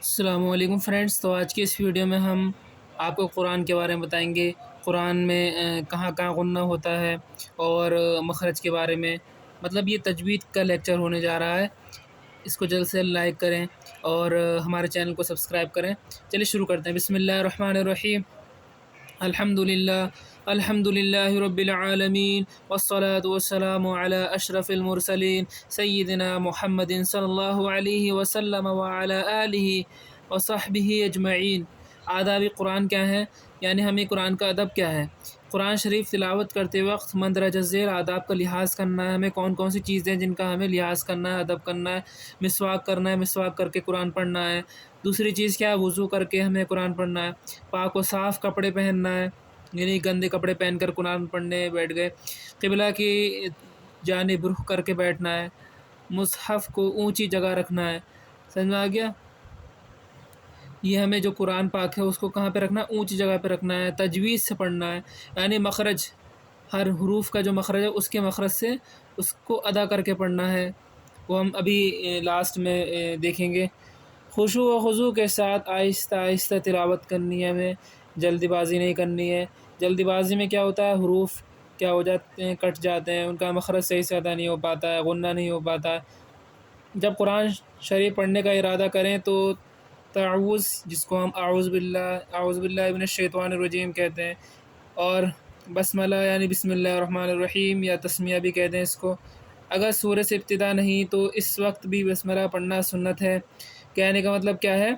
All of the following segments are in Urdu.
السلام علیکم فرینڈس، تو آج کی اس ویڈیو میں ہم آپ کو قرآن کے بارے میں بتائیں گے۔ قرآن میں کہاں کہاں غنہ ہوتا ہے اور مخرج کے بارے میں، مطلب یہ تجوید کا لیکچر ہونے جا رہا ہے۔ اس کو جلد سے لائک کریں اور ہمارے چینل کو سبسکرائب کریں۔ چلیے شروع کرتے ہیں۔ بسم اللہ الرحمن الرحیم۔ الحمد للہ رب العالمین والصلاة والسلام علی اشرف المرسلین سیدنا محمد صلی اللہ علیہ وسلم وعلی آلہ وصحبہ اجمعین۔ آداب قرآن کیا ہیں؟ یعنی ہمیں قرآن کا ادب کیا ہے؟ قرآن شریف تلاوت کرتے وقت مندرجہ ذیل آداب کا لحاظ کرنا ہے۔ ہمیں کون کون سی چیزیں جن کا ہمیں لحاظ کرنا ہے، ادب کرنا ہے۔ مسواک کرنا ہے، مسواک کر کے قرآن پڑھنا ہے۔ دوسری چیز کیا ہے؟ وضو کر کے ہمیں قرآن پڑھنا ہے۔ پاک و صاف کپڑے پہننا ہے، یعنی گندے کپڑے پہن کر قرآن پڑھنے بیٹھ گئے۔ قبلہ کی جانب رخ کر کے بیٹھنا ہے۔ مصحف کو اونچی جگہ رکھنا ہے۔ سمجھ میں آ گیا؟ یہ ہمیں جو قرآن پاک ہے اس کو کہاں پہ رکھنا ہے؟ اونچی جگہ پہ رکھنا ہے۔ تجوید سے پڑھنا ہے، یعنی مخرج، ہر حروف کا جو مخرج ہے اس کے مخرج سے اس کو ادا کر کے پڑھنا ہے۔ وہ ہم ابھی لاسٹ میں دیکھیں گے۔ خشوع و خضوع کے ساتھ آہستہ آہستہ تلاوت کرنی ہے، ہمیں جلدی بازی نہیں کرنی ہے۔ جلدی بازی میں کیا ہوتا ہے؟ حروف کیا ہو جاتے ہیں؟ کٹ جاتے ہیں، ان کا مخرج صحیح سے ادا نہیں ہو پاتا ہے، غنہ نہیں ہو پاتا ہے۔ جب قرآن شریف پڑھنے کا ارادہ کریں تو تعوذ، جس کو ہم اعوذ باللہ من الشیطان الرجیم کہتے ہیں، اور بسملہ یعنی بسم اللہ الرحمن الرحیم یا تسمیہ بھی کہتے ہیں اس کو۔ اگر سورہ سے ابتدا نہیں تو اس وقت بھی بسملہ پڑھنا سنت ہے۔ کہنے کا مطلب کیا ہے؟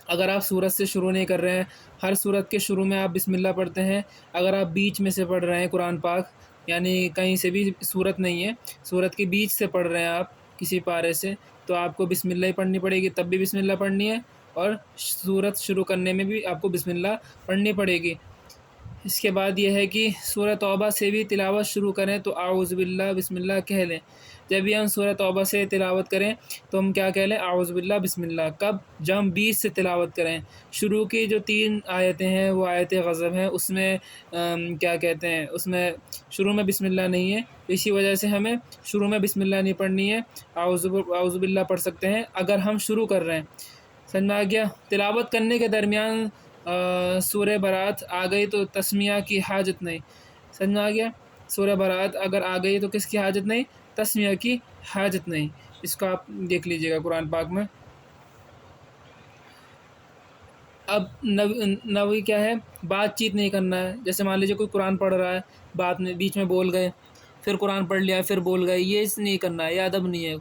اگر آپ سورت سے شروع نہیں کر رہے ہیں، ہر سورت کے شروع میں آپ بسم اللہ پڑھتے ہیں۔ اگر آپ بیچ میں سے پڑھ رہے ہیں قرآن پاک، یعنی کہیں سے بھی سورت نہیں ہے، سورت کے بیچ سے پڑھ رہے ہیں آپ کسی پارے سے، تو آپ کو بسم اللہ ہی پڑھنی پڑے گی، تب بھی بسم اللہ پڑھنی ہے، اور سورت شروع کرنے میں بھی آپ کو بسم اللہ پڑھنی پڑے گی۔ اس کے بعد یہ ہے کہ سورہ توبہ سے بھی تلاوت شروع کریں تو اعوذ باللہ بسم اللہ کہہ لیں۔ جب بھی ہم سورہ توبہ سے تلاوت کریں تو ہم کیا کہہ لیں؟ اعوذ باللہ بسم اللہ۔ کب؟ جب ہم 20 سے تلاوت کریں۔ شروع کی جو 3 آیتیں ہیں وہ آیت غضب ہیں، اس میں کیا کہتے ہیں، اس میں شروع میں بسم اللہ نہیں ہے، اسی وجہ سے ہمیں شروع میں بسم اللہ نہیں پڑھنی ہے، اعوذ باللہ پڑھ سکتے ہیں اگر ہم شروع کر رہے ہیں۔ سمجھ میں آ گیا؟ تلاوت کرنے کے درمیان سورہ برات آ گئی تو تسمیہ کی حاجت نہیں۔ سمجھ میں آ گیا؟ سورہ برات اگر آ گئی تو کس کی حاجت نہیں؟ تسمیہ کی حاجت نہیں۔ اس کو آپ دیکھ لیجئے گا قرآن پاک میں۔ اب نوی کیا ہے؟ بات چیت نہیں کرنا ہے۔ جیسے مان لیجیے کوئی قرآن پڑھ رہا ہے، بات میں بیچ میں بول گئے، پھر قرآن پڑھ لیا پھر بول گئے، یہ نہیں کرنا ہے، یہ ادب نہیں ہے۔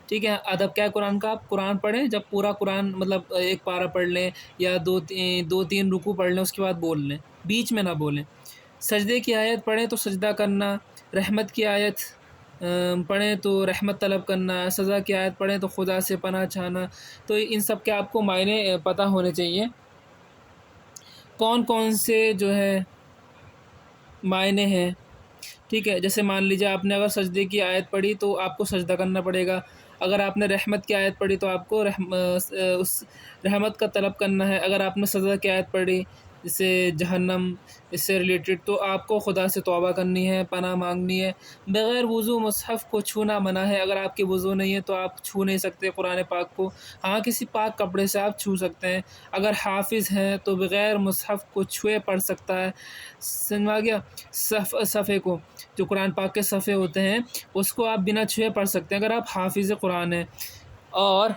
ٹھیک ہے؟ ادب کیا ہے قرآن کا؟ آپ قرآن پڑھیں، جب پورا قرآن مطلب ایک پارہ پڑھ لیں یا دو تین رکوع پڑھ لیں، اس کے بعد بول لیں، بیچ میں نہ بولیں۔ سجدے کی آیت پڑھیں تو سجدہ کرنا، رحمت کی آیت پڑھیں تو رحمت طلب کرنا، سزا کی آیت پڑھیں تو خدا سے پناہ چاہنا۔ تو ان سب کے آپ کو معنی پتہ ہونے چاہیے، کون کون سے جو ہے معنی ہیں۔ ٹھیک ہے؟ جیسے مان لیجیے آپ نے اگر سجدے کی آیت پڑھی تو آپ کو سجدہ کرنا پڑے گا، اگر آپ نے رحمت کی آیت پڑھی تو آپ کو اس رحمت کا طلب کرنا ہے، اگر آپ نے سزا کی آیت پڑھی جیسے جہنم، اس سے ریلیٹڈ، تو آپ کو خدا سے توبہ کرنی ہے، پناہ مانگنی ہے۔ بغیر وضو مصحف کو چھونا منع ہے، اگر آپ کے وضو نہیں ہے تو آپ چھو نہیں سکتے قرآن پاک کو۔ ہاں، کسی پاک کپڑے سے آپ چھو سکتے ہیں، اگر حافظ ہیں تو بغیر مصحف کو چھوئے پڑھ سکتا ہے۔ سمجھ آ گیا؟ صفحے کو، جو قرآن پاک کے صفحے ہوتے ہیں اس کو آپ بنا چھوئے پڑھ سکتے ہیں اگر آپ حافظ قرآن ہیں۔ اور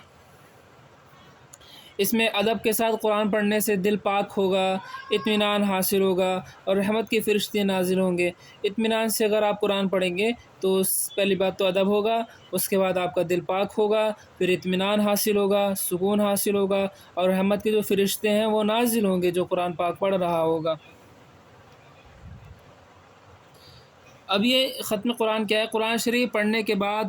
اس میں ادب کے ساتھ قرآن پڑھنے سے دل پاک ہوگا، اطمینان حاصل ہوگا اور رحمت کے فرشتے نازل ہوں گے۔ اطمینان سے اگر آپ قرآن پڑھیں گے تو پہلی بات تو ادب ہوگا، اس کے بعد آپ کا دل پاک ہوگا، پھر اطمینان حاصل ہوگا، سکون حاصل ہوگا، اور رحمت کے جو فرشتے ہیں وہ نازل ہوں گے جو قرآن پاک پڑھ رہا ہوگا۔ اب یہ ختم قرآن کیا ہے؟ قرآن شریف پڑھنے کے بعد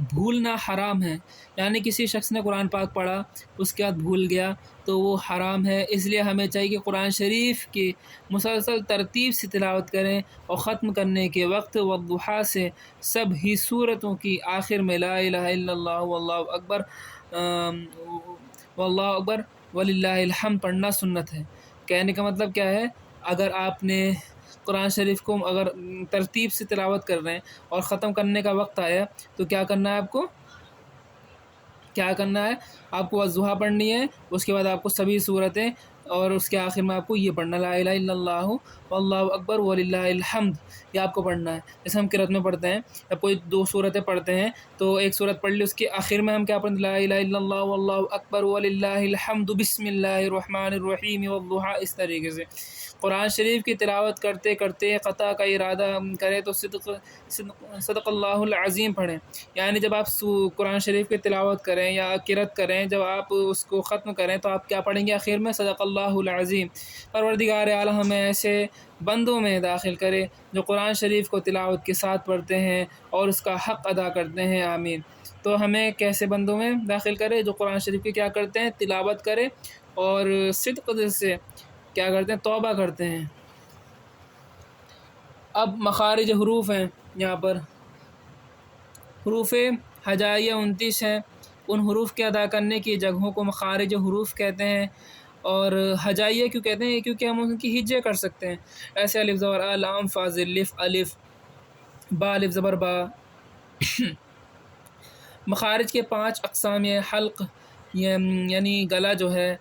بھولنا حرام ہے، یعنی کسی شخص نے قرآن پاک پڑھا اس کے بعد بھول گیا تو وہ حرام ہے۔ اس لیے ہمیں چاہیے کہ قرآن شریف کی مسلسل ترتیب سے تلاوت کریں، اور ختم کرنے کے وقت والضحیٰ سے سب ہی صورتوں کی آخر میں لا الہ الا اللہ واللہ اکبر واللہ اکبر وللہ الحمد پڑھنا سنت ہے۔ کہنے کا مطلب کیا ہے؟ اگر آپ نے قرآن شریف کو اگر ترتیب سے تلاوت کر رہے ہیں اور ختم کرنے کا وقت آیا تو کیا کرنا ہے آپ کو؟ کیا کرنا ہے، آپ کو الضحیٰ پڑھنی ہے، اس کے بعد آپ کو سبھی صورتیں، اور اس کے آخر میں آپ کو یہ پڑھنا لا الہ الا اللہ واللہ اکبر وللہ الحمد، یہ آپ کو پڑھنا ہے۔ جیسے ہم قرأت میں پڑھتے ہیں، جب کوئی 2 صورتیں پڑھتے ہیں تو ایک صورت پڑھ لی، اس کے آخر میں ہم کیا پڑھتے ہیں، لا الہ الا اللہ واللہ اکبر وللہ الحمد بسم اللہ الرحمن الرحیم والضحیٰ، اس طریقے سے۔ قرآن شریف کی تلاوت کرتے کرتے قطع کا ارادہ کریں تو صدق اللہ العظیم پڑھیں، یعنی جب آپ قرآن شریف کی تلاوت کریں یا قرأت کریں، جب آپ اس کو ختم کریں تو آپ کیا پڑھیں گے آخر میں، صدق اللہ العظیم۔ پروردگار اعلیٰ ہمیں ایسے بندوں میں داخل کرے جو قرآن شریف کو تلاوت کے ساتھ پڑھتے ہیں اور اس کا حق ادا کرتے ہیں، آمین۔ تو ہمیں کیسے بندوں میں داخل کرے، جو قرآن شریف کی کیا کرتے ہیں، تلاوت کرے اور صدق سے کیا کرتے ہیں، توبہ کرتے ہیں۔ اب مخارج حروف ہیں، یہاں پر حروف ہجائیہ 29 ہیں، ان حروف کے ادا کرنے کی جگہوں کو مخارج حروف کہتے ہیں۔ اور ہجائیہ کیوں کہتے ہیں، کیونکہ ہم ان کی ہجے کر سکتے ہیں، ایسے الف زبر آ، لام فا ذل لف الف، با الف زبر با۔ مخارج کے 5 اقسام یہ حلق، یعنی گلا جو ہے،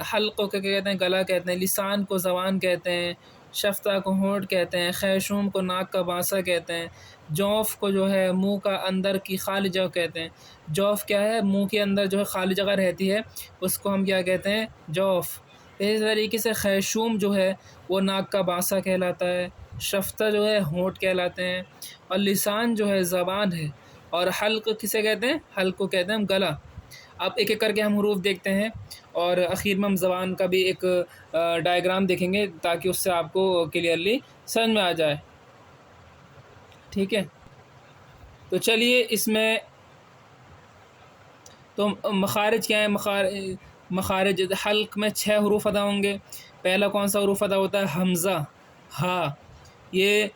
حلق کو کیا کہتے ہیں، گلا کہتے ہیں، لسان کو زبان کہتے ہیں، شفتہ کو ہونٹ کہتے ہیں، خیشوم کو ناک کا بانسا کہتے ہیں، جوف کو جو ہے منہ کا اندر کی خالی جگہ کہتے ہیں۔ جوف کیا ہے، منہ کے اندر جو ہے خالی جگہ رہتی ہے، اس کو ہم کیا کہتے ہیں، جوف۔ اسی طریقے سے خیشوم جو ہے وہ ناک کا بانسا کہلاتا ہے، شفتہ جو ہے ہونٹ کہلاتے ہیں، اور لسان جو ہے زبان ہے، اور حلق کسے کہتے ہیں، حلق کو کہتے ہیں ہم گلا۔ اب ایک ایک کر کے ہم حروف دیکھتے ہیں، اور اخیر میں ہم زبان کا بھی ایک ڈائیگرام دیکھیں گے تاکہ اس سے آپ کو کلیئرلی سمجھ میں آ جائے، ٹھیک ہے۔ تو چلیے اس میں تو مخارج کیا ہے، مخارج حلق میں 6 حروف ادا ہوں گے۔ پہلا کون سا حروف ادا ہوتا ہے، حمزہ، ہا، یہ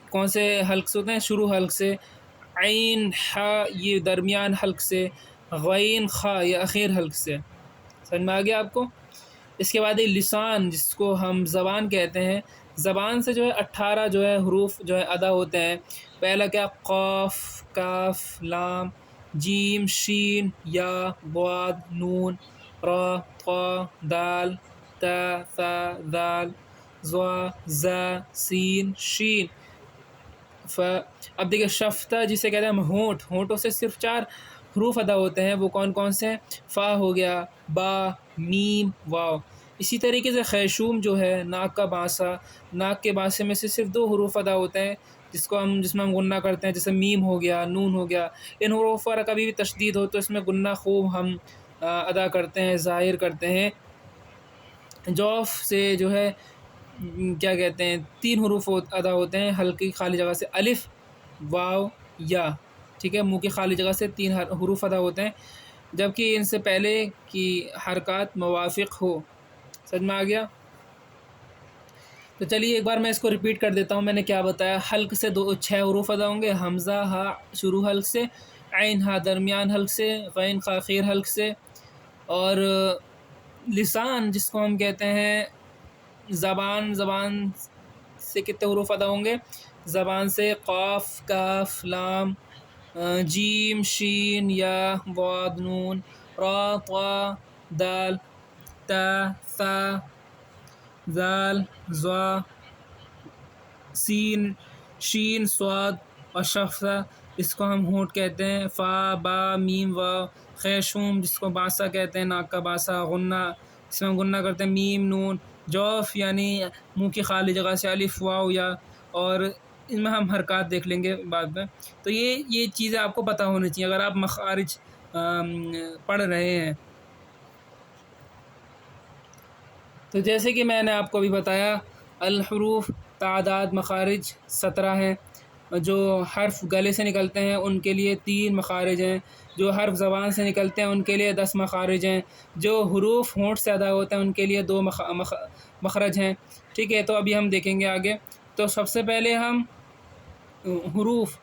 کون سے حلق سے ہوتے ہیں، شروع حلق سے۔ عین، ہا، یہ درمیان حلق سے۔ غین، خا، یہ اخیر حلق سے۔ سمجھ میں آ گیا آپ کو۔ اس کے بعد یہ لسان، جس کو ہم زبان کہتے ہیں، زبان سے جو ہے 18 جو ہے حروف جو ہے ادا ہوتے ہیں۔ پہلا کیا، قاف، کاف، لام، جیم، شین، یا، ضاد، نون، را، طا، دال، تا، ثا، ذال، ظا، زا، سین، شین، ف۔ اب دیکھیں شفتہ جسے کہتے ہیں ہم ہونٹ، ہونٹوں سے صرف 4 حروف ادا ہوتے ہیں، وہ کون کون سے ہیں، فا ہو گیا، با، میم، واو۔ اسی طریقے سے خیشوم جو ہے ناک کا بانسا، ناک کے بانسے میں سے صرف 2 حروف ادا ہوتے ہیں، جس میں ہم غنہ کرتے ہیں، جیسے میم ہو گیا، نون ہو گیا۔ ان حروف پر کبھی بھی تشدید ہو تو اس میں غنہ خوب ہم ادا کرتے ہیں، ظاہر کرتے ہیں۔ جوف سے جو ہے کیا کہتے ہیں، 3 حروف ادا ہوتے ہیں حلق کی خالی جگہ سے، الف، واو، یا، ٹھیک ہے، منہ کی خالی جگہ سے 3 حروف ادا ہوتے ہیں، جبکہ ان سے پہلے کی حرکات موافق ہو۔ سمجھ میں آ گیا۔ تو چلیے ایک بار میں اس کو ریپیٹ کر دیتا ہوں، میں نے کیا بتایا، حلق سے 6 حروف ادا ہوں گے، حمزہ، ہا شروع حلق سے، عین، ہا درمیان حلق سے، غین، خا آخر حلق سے، اور لسان جس کو ہم کہتے ہیں زبان، زبان سے کتنے حروف ادا ہوں گے، زبان سے قاف، کاف، لام، جیم، شین، یا، ضاد، نون، را، طا، دال، تا، ثا، ذال، ظا، سین، شین، صاد، اور شفتہ اس کو ہم ہونٹ کہتے ہیں، فا، با، میم، واو۔ خیشوم جس کو بانسا کہتے ہیں، ناک کا بانسا، غنہ اس میں ہم غنہ کرتے ہیں، میم، نون۔ جوف یعنی منہ کی خالی جگہ سے، الف، واو، یا، اور ان میں ہم حرکات دیکھ لیں گے بعد میں۔ تو یہ چیزیں آپ کو پتہ ہونی چاہیے اگر آپ مخارج پڑھ رہے ہیں۔ تو جیسے کہ میں نے آپ کو ابھی بتایا، الحروف تعداد مخارج 17 ہیں، جو حرف گلے سے نکلتے ہیں ان کے لیے 3 مخارج ہیں، جو حرف زبان سے نکلتے ہیں ان کے لیے 10 مخارج ہیں، جو حروف ہونٹ سے ادا ہوتے ہیں ان کے لیے 2 مخرج ہیں، ٹھیک ہے۔ تو ابھی ہم دیکھیں گے آگے۔ تو سب سے پہلے ہم حروف،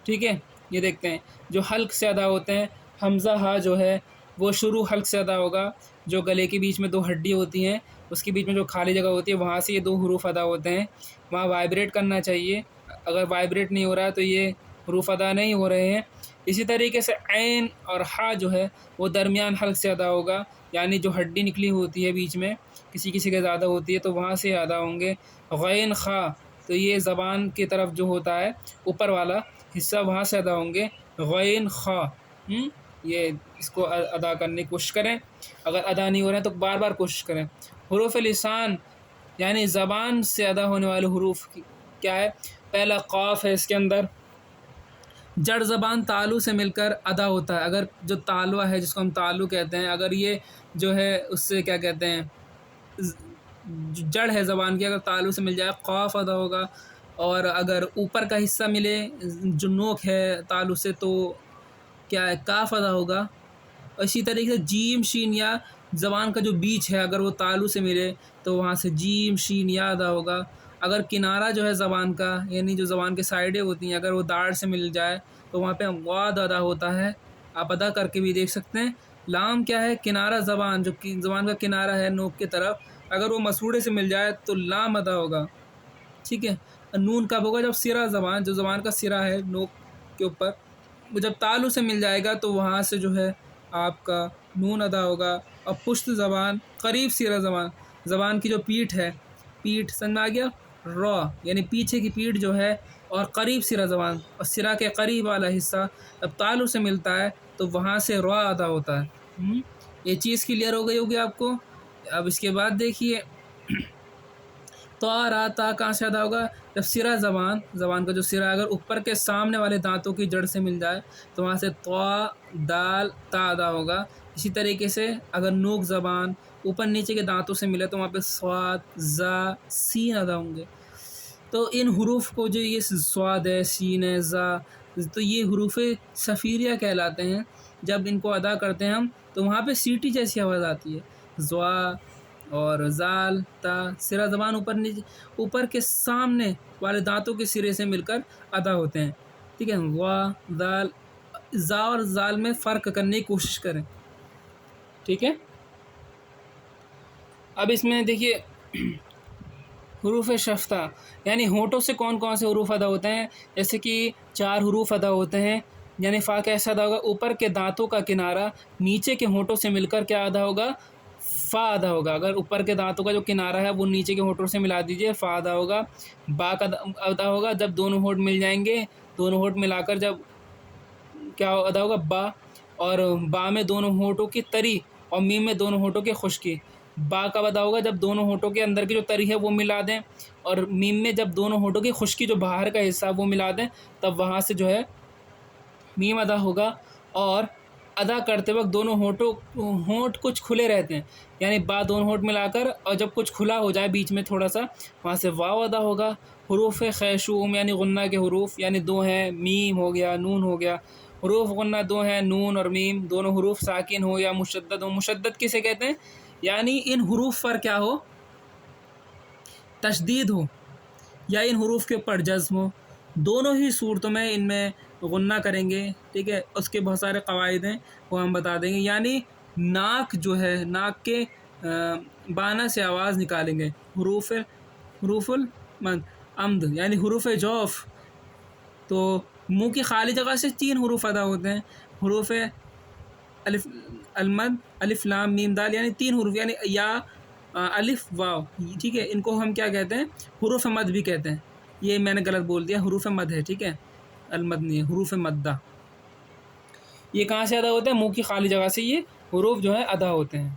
ٹھیک ہے، یہ دیکھتے ہیں جو حلق سے ادا ہوتے ہیں۔ حمزہ، ہا جو ہے وہ شروع حلق سے ادا ہوگا، جو گلے کے بیچ میں 2 ہڈی ہوتی ہیں، اس کے بیچ میں جو خالی جگہ ہوتی ہے وہاں سے یہ 2 حروف ادا ہوتے ہیں، وہاں وائبریٹ کرنا چاہیے، اگر وائبریٹ نہیں ہو رہا ہے تو یہ حروف ادا نہیں ہو رہے ہیں۔ اسی طریقے سے عین اور ہا جو ہے وہ درمیان حلق سے ادا ہوگا، یعنی جو ہڈی نکلی ہوتی ہے بیچ میں کسی کسی کے زیادہ ہوتی ہے تو وہاں سے ادا ہوں گے۔ غین خا تو یہ زبان کی طرف جو ہوتا ہے اوپر والا حصہ وہاں سے ادا ہوں گے، غین خا۔ یہ اس کو ادا کرنے کی کوشش کریں، اگر ادا نہیں ہو رہے ہیں تو بار بار کوشش کریں۔ حروف لسان یعنی زبان سے ادا ہونے والے حروف کیا ہے؟ پہلا قاف ہے، اس کے اندر جڑ زبان تالو سے مل کر ادا ہوتا ہے۔ اگر جو تالوہ ہے جس کو ہم تالو کہتے ہیں، اگر یہ جو ہے اس سے کیا کہتے ہیں جڑ ہے زبان کی، اگر تالو سے مل جائے قاف ادا ہوگا، اور اگر اوپر کا حصہ ملے جو نوک ہے تالو سے تو کیا ہے کاف ادا ہوگا۔ اسی طریقے سے جیم شین یا زبان کا جو بیچ ہے اگر وہ تالو سے ملے تو وہاں سے جیم شین یا ادا ہوگا۔ اگر کنارہ جو ہے زبان کا یعنی جو زبان کے سائڈیں ہوتی ہیں اگر وہ داڑھ سے مل جائے تو وہاں پہ غاد ادا ہوتا ہے، آپ ادا کر کے بھی دیکھ سکتے ہیں۔ لام کیا ہے؟ کنارہ زبان، جو زبان کا کنارہ ہے نوک کی طرف، اگر وہ مسوڑے سے مل جائے تو لام ادا ہوگا، ٹھیک ہے۔ نون کب ہوگا؟ جب سرا زبان، جو زبان کا سرا ہے نوک کے اوپر، وہ جب تالو سے مل جائے گا تو وہاں سے جو ہے آپ کا نون ادا ہوگا۔ اور پشت زبان قریب سرا زبان، زبان کی جو پیٹھ ہے، پیٹھ سمجھ میں آ گیا، را یعنی پیچھے کی پیٹھ جو ہے، اور قریب سرا زبان اور سرا کے قریب والا حصہ جب تالو سے ملتا ہے تو وہاں سے را ادا ہوتا ہے۔ یہ چیز کلیئر ہو گئی ہوگی آپ کو۔ اب اس کے بعد دیکھیے تو را تا کہاں سے ادا ہوگا؟ جب سرا زبان، زبان کا جو سرا اگر اوپر کے سامنے والے دانتوں کی جڑ سے مل جائے تو وہاں سے تو دال تا ادا ہوگا۔ اسی طریقے سے اگر نوک زبان اوپر نیچے کے دانتوں سے ملے تو وہاں پہ صاد زا سین ادا ہوں گے۔ تو ان حروف کو جو یہ صاد ہے، سین ہے، زا، تو یہ حروف صفیریہ کہلاتے ہیں۔ جب ان کو ادا کرتے ہیں ہم تو وہاں پہ سیٹی جیسی آواز آتی ہے۔ زوا اور زال تا سرا زبان اوپر کے سامنے والے دانتوں کے سرے سے مل کر ادا ہوتے ہیں، ٹھیک ہے۔ وا زال، زا اور زال میں فرق کرنے کی کوشش کریں، ٹھیک ہے۔ اب اس میں دیکھیے حروف شفتہ یعنی ہونٹوں سے کون کون سے حروف ادا ہوتے ہیں، جیسے کہ 4 حروف ادا ہوتے ہیں، یعنی فا کیسا ادا ہوگا؟ اوپر کے دانتوں کا کنارہ نیچے کے ہونٹوں سے مل کر کیا ادا ہوگا؟ فا ادا ہوگا۔ اگر اوپر کے دانتوں کا جو کنارہ ہے وہ نیچے کے ہونٹوں سے ملا دیجئے، فا ادا ہوگا۔ با کا ادا ہوگا جب دونوں ہونٹ مل جائیں گے، دونوں ہونٹ ملا کر جب کیا ادا ہوگا؟ با، اور با میں دونوں ہونٹوں کی تری اور میم میں دونوں ہونٹوں کی خشکی۔ با کا ادا ہوگا جب دونوں ہونٹوں کے اندر کی جو تری ہے وہ ملا دیں، اور میم میں جب دونوں ہونٹوں کی خشکی جو باہر کا حصہ وہ ملا دیں، تب وہاں سے جو ہے میم ادا ہوگا۔ اور ادا کرتے وقت دونوں ہونٹ کچھ کھلے رہتے ہیں، یعنی با دونوں ہونٹ ملا کر اور جب کچھ کھلا ہو جائے بیچ میں تھوڑا سا، وہاں سے واو ادا ہوگا۔ حروف خیشوم یعنی غنہ کے حروف، یعنی 2 ہیں، میم ہو گیا، نون ہو گیا۔ حروف غنہ 2 ہیں، نون اور میم، دونوں حروف ساکن ہو یا مشدد ہو۔ مشدد کسے کہتے ہیں؟ یعنی ان حروف پر کیا ہو؟ تشدید ہو یا ان حروف کے اوپر جزم ہو، دونوں ہی صورتوں میں ان میں غنہ کریں گے، ٹھیک ہے۔ اس کے بہت سارے قواعد ہیں وہ ہم بتا دیں گے۔ یعنی ناک جو ہے، ناک کے بانا سے آواز نکالیں گے، حروف المد عمد یعنی حروف جوف، تو منہ کی خالی جگہ سے 3 حروف ادا ہوتے ہیں، حروف الف المد، الف لام میم دال، یعنی 3 حروف، یعنی یا الف واو، ٹھیک ہے۔ ان کو ہم کیا کہتے ہیں؟ حروف مد بھی کہتے ہیں۔ یہ میں نے غلط بول دیا، حروف مد ہے، ٹھیک ہے، المد نہیں ہے، حروف مدہ۔ یہ کہاں سے ادا ہوتا ہے؟ منہ کی خالی جگہ سے یہ حروف جو ہے ادا ہوتے ہیں۔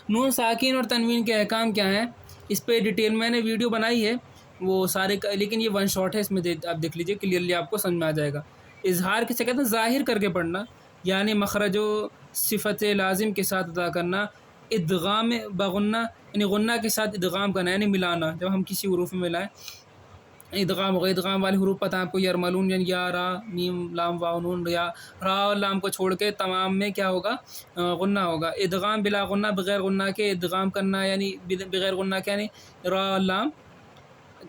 نون ساکین اور تنوین کے احکام کیا ہیں؟ اس پہ ڈیٹیل میں نے ویڈیو بنائی ہے وہ سارے، لیکن یہ 1 شاٹ ہے، اس میں آپ دیکھ لیجئے، کلیئرلی آپ کو سمجھ میں آ جائے گا۔ اظہار کسے کہتے ہیں؟ ظاہر کر کے پڑھنا، یعنی مخرج و صفت لازم کے ساتھ ادا کرنا۔ ادغام بغنہ یعنی غنہ کے ساتھ ادغام کرنا، یعنی ملانا، جب ہم کسی حروف میں ملائیں ادغام ہوگا۔ ادغام والے حروف پتہ آپ کو یرملون، یعنی یا را میم لام واو نون، یا را اور لام کو چھوڑ کے تمام میں کیا ہوگا؟ غنہ ہوگا۔ ادغام بلا غنہ، بغیر غنہ کے ادغام کرنا، یعنی بغیر غنہ کے، یعنی را اور لام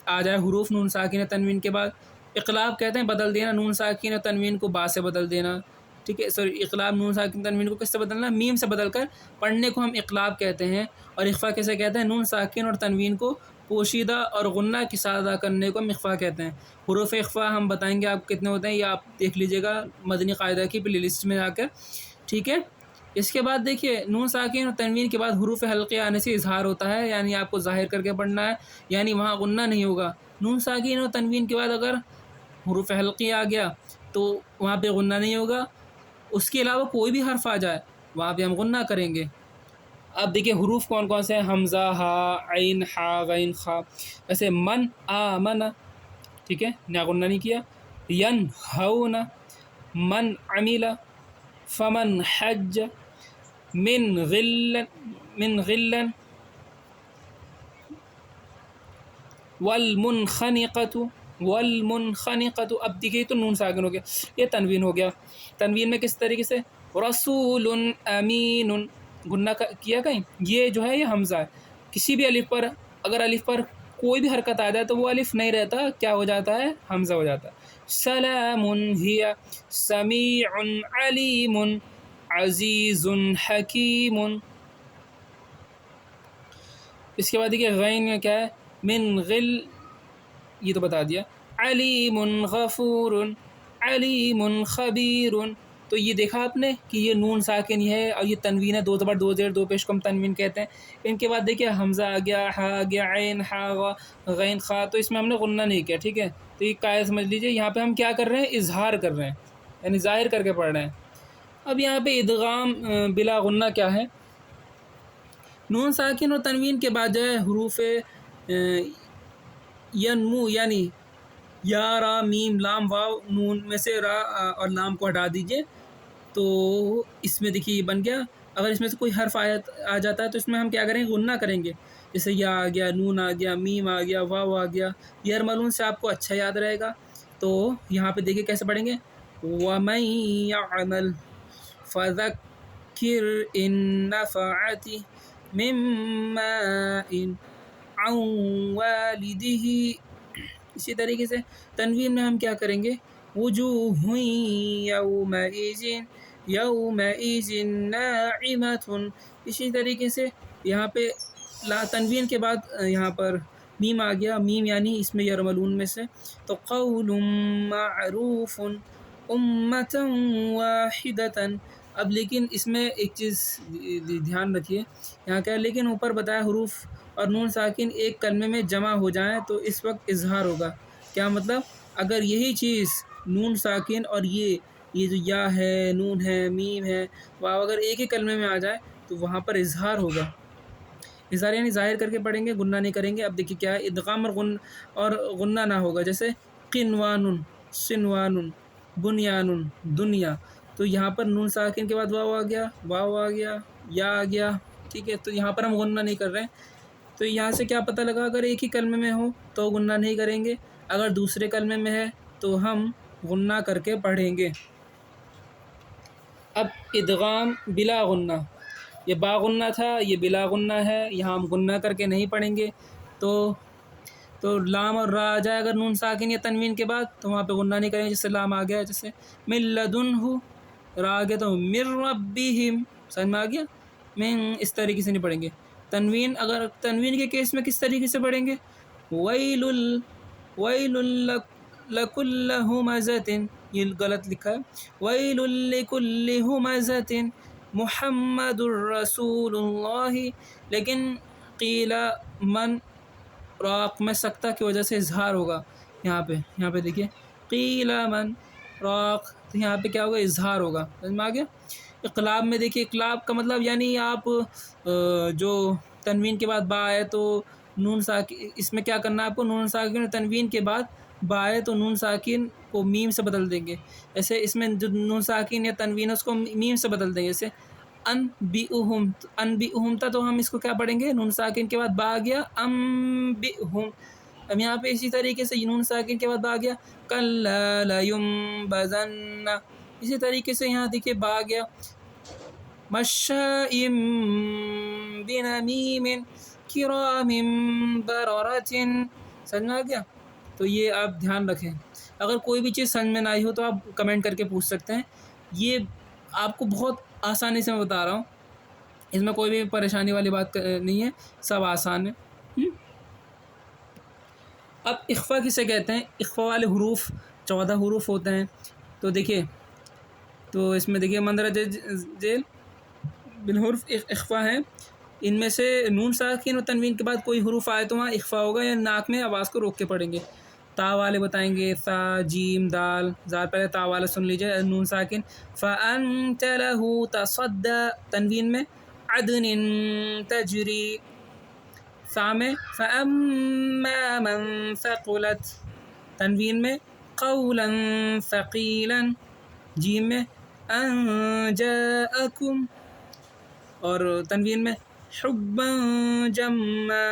آ جائے حروف نون ساکین تنوین کے بعد۔ اقلاب کہتے ہیں بدل دینا، نون ساکین اور تنوین کو با سے بدل دینا، ٹھیک ہے۔ سوری، اقلاب نون ساکین تنوین کو کس سے بدلنا؟ میم سے بدل کر پڑھنے کو ہم اقلاب کہتے ہیں۔ اور اخفا کیسے کہتے ہیں؟ نون ساکین اور تنوین کو پوشیدہ اور غنہ کے ساتھ ادا کرنے کو اخفا کہتے ہیں۔ حروف اخفا ہم بتائیں گے آپ کتنے ہوتے ہیں، یہ آپ دیکھ لیجئے گا مدنی قاعدہ کی پلے لسٹ میں جا کر، ٹھیک ہے۔ اس کے بعد دیکھیے نون ساکن اور تنوین کے بعد حروف حلقے آنے سے اظہار ہوتا ہے، یعنی آپ کو ظاہر کر کے پڑھنا ہے، یعنی وہاں غنہ نہیں ہوگا۔ نون ساکن اور تنوین کے بعد اگر حروف حلقی آ گیا تو وہاں پہ غنہ نہیں ہوگا، اس کے علاوہ کوئی بھی حرف آ جائے وہاں پہ ہم غنہ کریں گے۔ اب دیکھیے حروف کون کون سے ہیں، حمزہ، ہا، عین، حا، غین، خا۔ ایسے من، آمن، ٹھیک ہے، نہ غنہ نہیں کیا۔ ینہون، من عمل، فمن حج، من غل، والمنخنقۃ۔ اب دیکھیے تو نون ساکن ہو گیا، یہ تنوین ہو گیا۔ تنوین میں کس طریقے سے، رسول امین، غنہ کیا کہیں، یہ جو ہے یہ حمزہ ہے۔ کسی بھی الف پر اگر الف پر کوئی بھی حرکت آ جائے تو وہ الف نہیں رہتا، کیا ہو جاتا ہے، حمزہ ہو جاتا ہے۔ سلام ہی، سمیع علیم، عزیز حکیم۔ اس کے بعد دیکھیے غین میں کیا ہے، من غل، یہ تو بتا دیا، علیم غفور، علیم خبیر۔ تو یہ دیکھا آپ نے کہ یہ نون ساکن ہے اور یہ تنوین ہے، 2 زبر 2 زیر 2 پیش کو ہم تنوین کہتے ہیں۔ ان کے بعد دیکھیے حمزہ آ گیا، ہا آ گیا، عین، ہا، غین، خا، تو اس میں ہم نے غنہ نہیں کیا، ٹھیک ہے۔ تو یہ قاعدہ سمجھ لیجئے، یہاں پہ ہم کیا کر رہے ہیں، اظہار کر رہے ہیں، یعنی ظاہر کر کے پڑھ رہے ہیں۔ اب یہاں پہ ادغام بلا غنہ کیا ہے، نون ساکن اور تنوین کے بعد جو ہے حروف ینمو، یعنی یا، را، میم، لام، واو، نون میں سے را اور لام کو ہٹا دیجئے تو اس میں دیکھیے یہ بن گیا۔ اگر اس میں سے کوئی حرف آ جاتا ہے تو اس میں ہم کیا کریں گے، غنہ کریں گے، جیسے یا آ گیا، نون آ گیا، میم آ گیا، واو آ گیا، یہ ارملون سے آپ کو اچھا یاد رہے گا۔ تو یہاں پہ دیکھیے کیسے پڑھیں گے، وَمَن يَعْمَلْ فَذَكِّرْ إِن نَّفَعَتِ مِن مَّاءٍ عَن وَالِدِهِ۔ اسی طریقے سے تنوین میں ہم کیا کریں گے، وجوہ یومئذ ناعمۃ۔ اسی طریقے سے یہاں پہ تنوین کے بعد یہاں پر میم آ گیا، میم یعنی اس میں یرملون میں سے، تو قول معروف امۃ واحدۃ۔ اب لیکن اس میں ایک چیز دھیان رکھیے، یہاں کیا ہے، لیکن اوپر بتایا حروف اور نون ساکن ایک کلمے میں جمع ہو جائیں تو اس وقت اظہار ہوگا۔ کیا مطلب، اگر یہی چیز نون ساکن اور یہ جو یا ہے، نون ہے، میم ہے، واو اگر ایک ہی کلمے میں آ جائے تو وہاں پر اظہار ہوگا۔ اظہار یعنی ظاہر کر کے پڑھیں گے، غنہ نہیں کریں گے۔ اب دیکھیے کیا ہے، ادغام اور غنہ نہ ہوگا، جیسے قنوان، سنوان، بنیان، دنیا۔ تو یہاں پر نون ساکن کے بعد واو آ گیا، یا آ گیا، ٹھیک ہے، تو یہاں پر ہم غنہ نہیں کر رہے ہیں۔ تو یہاں سے کیا پتہ لگا، اگر ایک ہی کلمے میں ہو تو غنہ نہیں کریں گے، اگر دوسرے کلمے میں ہے تو ہم غنہ کر کے پڑھیں گے۔ اب ادغام بلا غنہ، یہ با غنہ تھا، یہ بلا غنہ ہے، یہاں ہم غنہ کر کے نہیں پڑھیں گے۔ تو لام اور را آ جائے اگر نون ساکن یا تنوین کے بعد تو وہاں پہ غنہ نہیں کریں گے، جیسے لام آ گیا، جیسے من لدنہ، را آ گیا تو من ربہم، سمجھ میں آ گیا، اس طریقے سے نہیں پڑھیں گے۔ تنوین، اگر تنوین کے کیس میں کس طریقے سے پڑھیں گے، ویل لکل ہمزۃ، یہ غلط لکھا ہے، ویل لکل ہمزۃ محمد الرسول اللہ، لیکن قیل من، راق میں سکتہ کی وجہ سے اظہار ہوگا یہاں پہ دیکھیے، قیل من راق، تو یہاں پہ کیا ہوگا، اظہار ہوگا، سمجھ میں آ گیا۔ اقلاب میں دیکھیے، اقلاب کا مطلب یعنی آپ جو تنوین کے بعد با آئے تو نون ساکن، اس میں کیا کرنا ہے آپ کو، نون ساکن اور تنوین کے بعد با آئے تو نون ساکن کو میم سے بدل دیں گے، ایسے اس میں جو نون ساکن یا تنوین ہے اس کو میم سے بدل دیں گے، جیسے انبئہم تھا تو ہم اس کو کیا پڑھیں گے، نون ساکن کے بعد با آ گیا، انبئہم۔ اب یہاں پہ اسی طریقے سے نون ساکن کے بعد با آ گیا، کلا لینبذن، اسی طریقے سے یہاں دیکھیے با آ گیا، مشاء بنمیم کرام بررۃ، سمجھ میں آ گیا۔ تو یہ آپ دھیان رکھیں، اگر کوئی بھی چیز سمجھ میں نہ آئی ہو تو آپ کمنٹ کر کے پوچھ سکتے ہیں، یہ آپ کو بہت آسانی سے میں بتا رہا ہوں، اس میں کوئی بھی پریشانی والی بات نہیں ہے، سب آسان ہے۔ اب اخفا کسے کہتے ہیں؟ اخفا والے حروف 14 حروف ہوتے ہیں. تو دیکھیے، تو اس میں دیکھیے مندرجہ ذیل بالحرف اخفا ہیں. ان میں سے نون ساکن و تنوین کے بعد کوئی حروف آئے تو وہاں اخفا ہوگا یا ناک میں آواز کو روک کے پڑھیں گے. تا والے بتائیں گے، ثا، جیم، دال، زال. پہلے تا والا سن لیجیے، نون ساکن. فَأَنْتَ لَهُ تَصَدَّى تنوین میں عَدْنٍ تَجْرِي. ثا میں فَأَمَّا مَنْ ثَقُلَتْ تنوین میں قَوْلًا ثَقِيلًا. جیم میں أَنْ جَاءَكُمْ اور تنوین میں حُبًّا جَمًّا.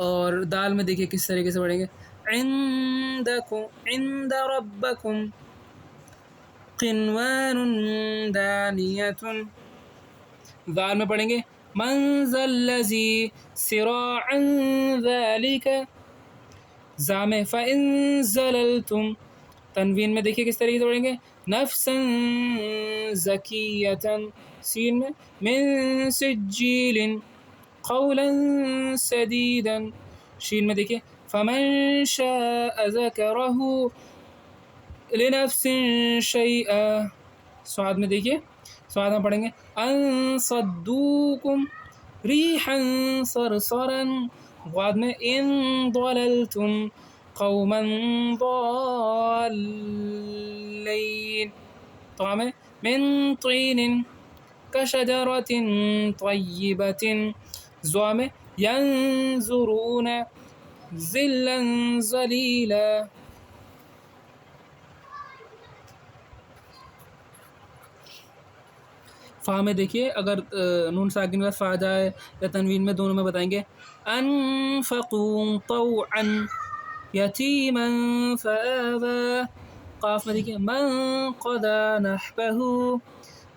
اور دال میں دیکھیے کس طریقے سے پڑھیں گے، عِنْدَكُمْ عِنْدَ رَبَّكُمْ قِنْوَانٌ دَانِيَةٌ. ذال میں پڑھیں گے مَنْ ذَا الَّذِي صِرَاعًا ذَلِكَ. زا میں فَإِنْ زَلَلْتُمْ تنوین میں دیکھیے کس طریقے سے پڑھیں گے، نَفْسًا زَكِيَّةً. سین میں مِنْ سِجِّيلٍ قَوْلًا سَدِيدًا. شین میں دیکھیے فَمَنْ شَاءَ ذَكَرَهُ لِنَفْسٍ شَيْئًا. سواد میں دیکھیے، سواد میں پڑھیں گے أَنْ صَدُّوكُمْ رِيحًا صَرْصَرًا. غاد میں إِنْ ضَلَلْتُمْ قَوْمًا ضَالِّينَ. طا میں مِنْ طِينٍ كَشَجَرَةٍ طَيِّبَةٍ. زوا میں يَنْظُرُونَ ظِلًّا ظَلِيلًا. فا میں دیکھیے اگر نون ساکن کے بعد فا جائے یا تنوین میں، دونوں میں بتائیں گے أَنْفَقُوا طَوْعًا يَتِيمًا فَآوَى. قاف میں دیکھیے مَنْ قَضَى نَحْبَهُ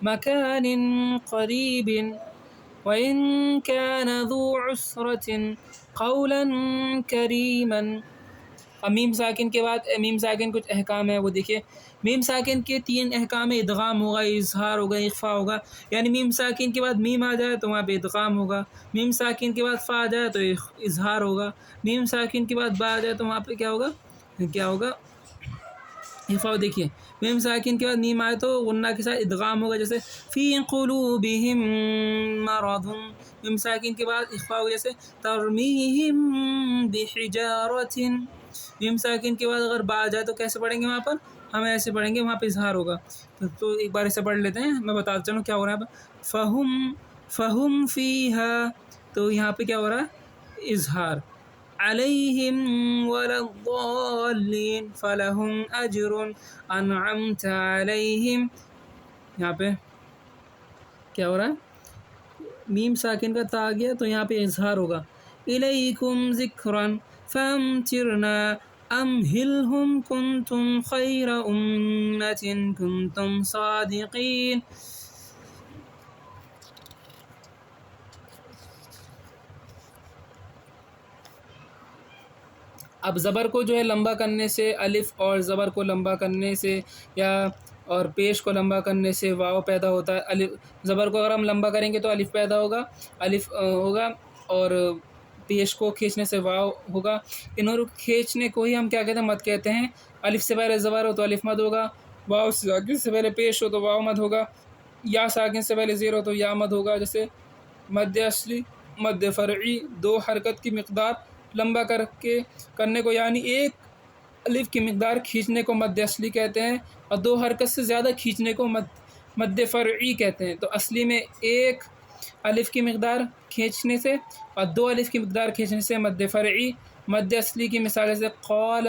مَكَانٍ قَرِيبٍ وَإِنْ كَانَ ذُو عُسْرَةٍ قَوْلًا كَرِيمًا. اب میم ساکن کے بعد میم ساکن کچھ احکام ہے وہ دیکھیے. میم ساکن کے 3 احکام ہے، ادغام ہوگا، اظہار ہوگا، اخفا ہوگا. یعنی میم ساکن کے بعد میم آ جائے تو وہاں پہ ادغام ہوگا، میم ساکن کے بعد فا آ جائے تو اظہار ہوگا، میم ساکن کے بعد با آ جائے تو وہاں پہ کیا ہوگا اخفا. دیکھیے میم ساکن کے بعد میم آئے تو غنہ کے ساتھ ادغام ہوگا، جیسے فی قلوبہم مرض. میم ساکن کے بعد اخفا ہوگا، جیسے ترمیہم بحجارۃ. میم ساکن کے بعد اگر با آ جائے تو کیسے پڑھیں گے وہاں پر؟ ہم ایسے پڑھیں گے، وہاں پہ اظہار ہوگا. تو ایک بار اسے پڑھ لیتے ہیں، میں بتاتا چلوں کیا ہو رہا ہے. فہم فیہا، تو یہاں پہ کیا ہو رہا ہے؟ اظہار. علیہم ولا الضالین فلہم اجر انعمت علیہم. یہاں پہ کیا ہو رہا ہے؟ میم ساکن کا تا آ گیا تو یہاں پہ اظہار ہوگا. الیکم ذکرا فامترنا امہلہم کنتم خیر امت کنتم صادقین. اب زبر کو جو ہے لمبا کرنے سے، الف اور زبر کو لمبا کرنے سے یا اور پیش کو لمبا کرنے سے واو پیدا ہوتا ہے. زبر کو اگر ہم لمبا کریں گے تو الف پیدا ہوگا، الف ہوگا، اور پیش کو کھینچنے سے واو ہوگا. انہوں کھینچنے کو ہی ہم کیا کہتے ہیں؟ مد کہتے ہیں. الف سے پہلے زبر ہو تو الف مد ہوگا، واو ساکن سے پہلے پیش ہو تو واو مد ہوگا، یا ساکن سے پہلے زیر ہو تو یا مد ہوگا. جیسے مد اصلی، مد فرعی، 2 حرکت کی مقدار لمبا کرنے کو، یعنی ایک الف کی مقدار کھینچنے کو مد اصلی کہتے ہیں، اور 2 حرکت سے زیادہ کھینچنے کو مد فرعی کہتے ہیں. تو اصلی میں ایک الف کی مقدار کھینچنے سے اور 2 الف کی مقدار کھینچنے سے مد فرعی. مد اصلی کی مثال جیسے قال،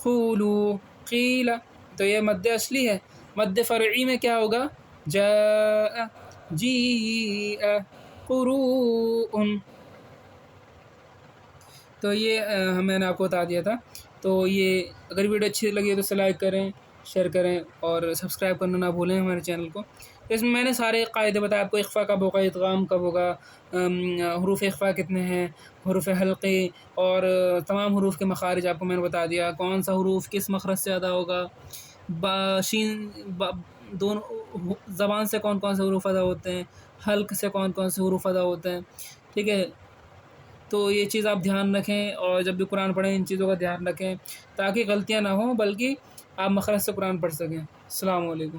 قولوا، قیل، تو یہ مد اصلی ہے. مد فرعی میں کیا ہوگا؟ جاء، جیء، قروء. تو یہ میں نے آپ کو بتا دیا تھا. تو یہ اگر ویڈیو اچھی لگی تو اسے لائک کریں، شیئر کریں اور سبسکرائب کرنا نہ بھولیں ہمارے چینل کو. اس میں نے سارے قاعدے بتائے آپ کو، اخفا کب ہوگا، ادغام کب ہوگا، حروف اخفا کتنے ہیں، حروف حلقی، اور تمام حروف کے مخارج آپ کو میں نے بتا دیا. کون سا حروف کس مخرج سے ادا ہوگا، شین دونوں زبان سے کون کون سے حروف ادا ہوتے ہیں، حلق سے کون کون سے حروف ادا ہوتے ہیں. ٹھیک ہے. تو یہ چیز آپ دھیان رکھیں، اور جب بھی قرآن پڑھیں ان چیزوں کا دھیان رکھیں تاکہ غلطیاں نہ ہوں، بلکہ آپ مخرج سے قرآن پڑھ سکیں۔ السلام علیکم۔